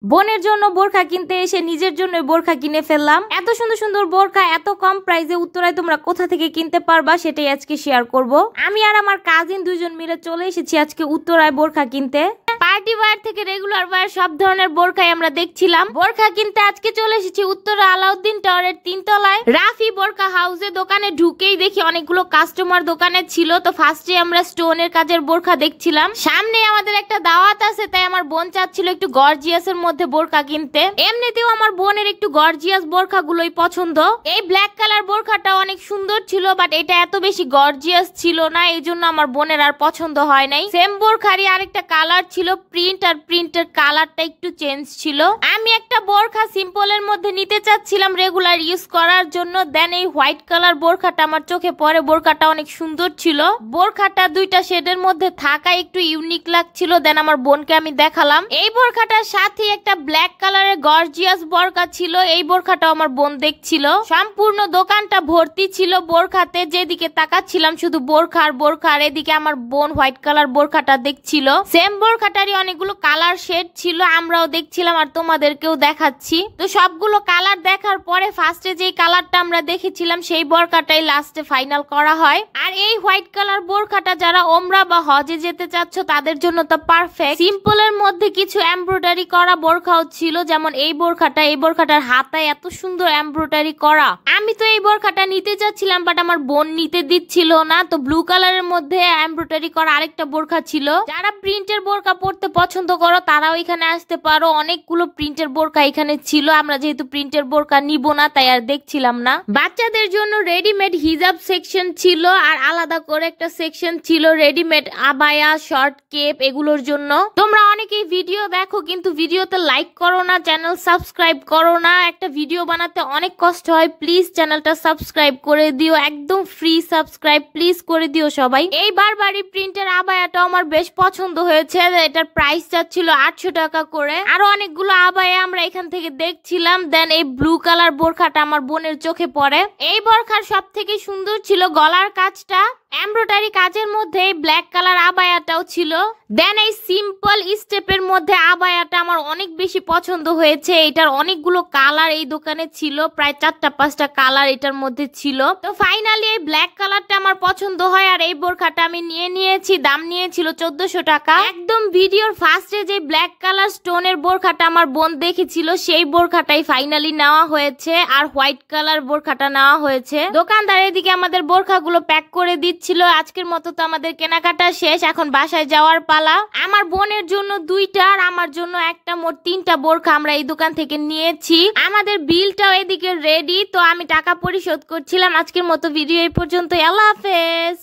বোনের জন্য বোরখা কিনতে এসে নিজের জন্য বোরখা কিনে ফেললাম। এত সুন্দর সুন্দর বোরখা এত কম প্রাইসে উত্তরায় তোমরা কোথা থেকে কিনতে পারবা সেটাই আজকে শেয়ার করব। আমি আর আমার কাজিন দুইজন মিলে চলে এসেছি আজকে উত্তরায় বোরখা কিনতে। পার্টি ওয়্যার থেকে রেগুলার ওয়্যার সব ধরনের বোরখাই আমরা দেখছিলাম। বোরখা কিনতে আজকে চলে এসেছি উত্তরা আলাউদ্দিন টাওয়ারের 3 তলায় রাফি বোরখা হাউসে। দোকানে ঢুকেই দেখি অনেকগুলো কাস্টমার দোকানে ছিল। তো ফার্স্টে আমরা স্টোনের কাজের বোরখা দেখছিলাম। সামনে আমাদের একটা দাওয়াত আছে, তাই আমার বোন চাচ্ছিল একটু গর্জিয়াসের মধ্যে বোরখা কিনতে। এমনিতেও আমার বোনের একটু গর্জিয়াস বোরখা গুলোই পছন্দ। এই ব্ল্যাক কালার বোরখাটা অনেক সুন্দর ছিল, বাট এটা এত বেশি গর্জিয়াস ছিল না, এই জন্য আমার বোনের আর পছন্দ হয় নাই। সেম বোরখারই আরেকটা কালার ছিল প্রিন্ট, আর প্রিন্টের কালারটা একটু চেঞ্জ ছিল। আমি একটা বোরখা সিম্পলের মধ্যে নিতে চাচ্ছিলাম রেগুলার ইউজ করার জন্য। দেন এই হোয়াইট কালার বোরখাটা আমার চোখে পড়ে। বোরখাটা অনেক সুন্দর ছিল। বোরখাটা দুইটা শেডের মধ্যে থাকা একটু ইউনিক লাগছিল। দেন আমার বোনকে আমি দেখালাম। এই বোরখাটার সাথে একটা ব্ল্যাক কালারের গর্জিয়াস বোরখা ছিল। এই বোরখাটাও আমার বোন দেখছিল। সম্পূর্ণ দোকানটা ভর্তি ছিল বোরখাতে। যেদিকে তাকাচ্ছিলাম শুধু বোরখা আর বোরখা, আর এদিকে আমার বোন হোয়াইট কালার বোরখাটা দেখছিল। সেম বোরখাটারই অনেকগুলো কালার শেড ছিল, আমরাও দেখছিলাম আর তোমাদেরকেও দেখাচ্ছি। তো সবগুলো কালার দেখার পরে ফার্স্টে যে কালারটা আমরা দেখেছিলাম সেই বোরখাটাই লাস্টে ফাইনাল করা হয়। আর এই হোয়াইট কালার বোরখাটা যারা ওমরা বা হজে যেতে চাচ্ছ তাদের জন্য তো পারফেক্ট। সিম্পলের মধ্যে কিছু এমব্রয়ডারি করা বোরখাও ছিল, যেমন এই বোরখাটা। এই বোরখাটার হাতায় এত সুন্দর এমব্রয়ডারি করা। আমি তো এই বোরখাটা নিতে চাচ্ছিলাম, বাট আমার বোন নিতে দিচ্ছিল না। তো ব্লু কালারের মধ্যে এমব্রয়ডারি করা আরেকটা বোরখা ছিল। যারা প্রিন্টের বোরখা পড়তে পছন্দ করো তারাও এখানে আসতে পারো। অনেকগুলো প্রিন্টের বোরখা এখানে ছিল। আমরা যেহেতু প্রিন্টের বোরখা নিব না তাই আর দেখছিলাম না। বাচ্চাদের জন্য রেডিমেড হিজাব সেকশন ছিল, আর আলাদা করে একটা সেকশন ছিল রেডিমেড আবায়া, শর্ট কেপ এগুলোর জন্য। তোমরা অনেকেই ভিডিও দেখো কিন্তু ভিডিওতে লাইক করো না, চ্যানেল সাবস্ক্রাইব করো না। একটা ভিডিও বানাতে অনেক কষ্ট হয়। প্লিজ চ্যানেলটা সাবস্ক্রাইব করে দিও, একদম ফ্রি সাবস্ক্রাইব প্লিজ করে দিও সবাই। এই বারবারি প্রিন্টের আবায়াটা আমার বেশ পছন্দ হয়েছে। এটার প্রাইস ছিল 800 টাকা করে। আরো অনেকগুলো আবায়া আমরা এখান থেকে দেখছিলাম। দেন এই ব্লু কালার বোরখাটা আমার বোনের চোখে পড়ে। এই বোরখার সব থেকে সুন্দর ছিল গলার কাজটা। এমব্রয়ডারি কাজের মধ্যে ব্ল্যাক কালার আবায়াটাও ছিল। দেন এই সিম্পল স্টেপের মধ্যে আবায়াটা আমার অনেক বেশি পছন্দ হয়েছে। এটার অনেকগুলো কালার এই দোকানে ছিল, প্রায় 4-5টা কালার এটার মধ্যে ছিল। তো ফাইনালি এই ব্ল্যাক কালারটা আমার পছন্দ হয়, আর এই বোরখাটা আমি নিয়েছি। দাম নিয়েছিল 1400 টাকা। একদম ভিডিওর ফার্স্টে যে ব্ল্যাক কালার স্টোনের বোরখাটা আমার বোন দেখেছিল সেই বোরখাটাই ফাইনালি নেওয়া হয়েছে, আর হোয়াইট কালার বোরখাটা নেওয়া হয়েছে। দোকানদার এদিকে আমাদের বোরখাগুলো প্যাক করে দিচ্ছিল। আজকের মতো তো আমাদের কেনাকাটা শেষ, এখন বাসায় যাওয়ার পালা। আমার বোনের জন্য 2টা আর আমার জন্য একটা, মোট 3টা বোরখা আমরা এই দোকান থেকে নিয়েছি। আমাদের বিলটাও এদিকে রেডি। তো আমি টাকা পরিশোধ করছিলাম। আজকের মতো ভিডিও এই পর্যন্ত। আল্লাহ হাফেজ।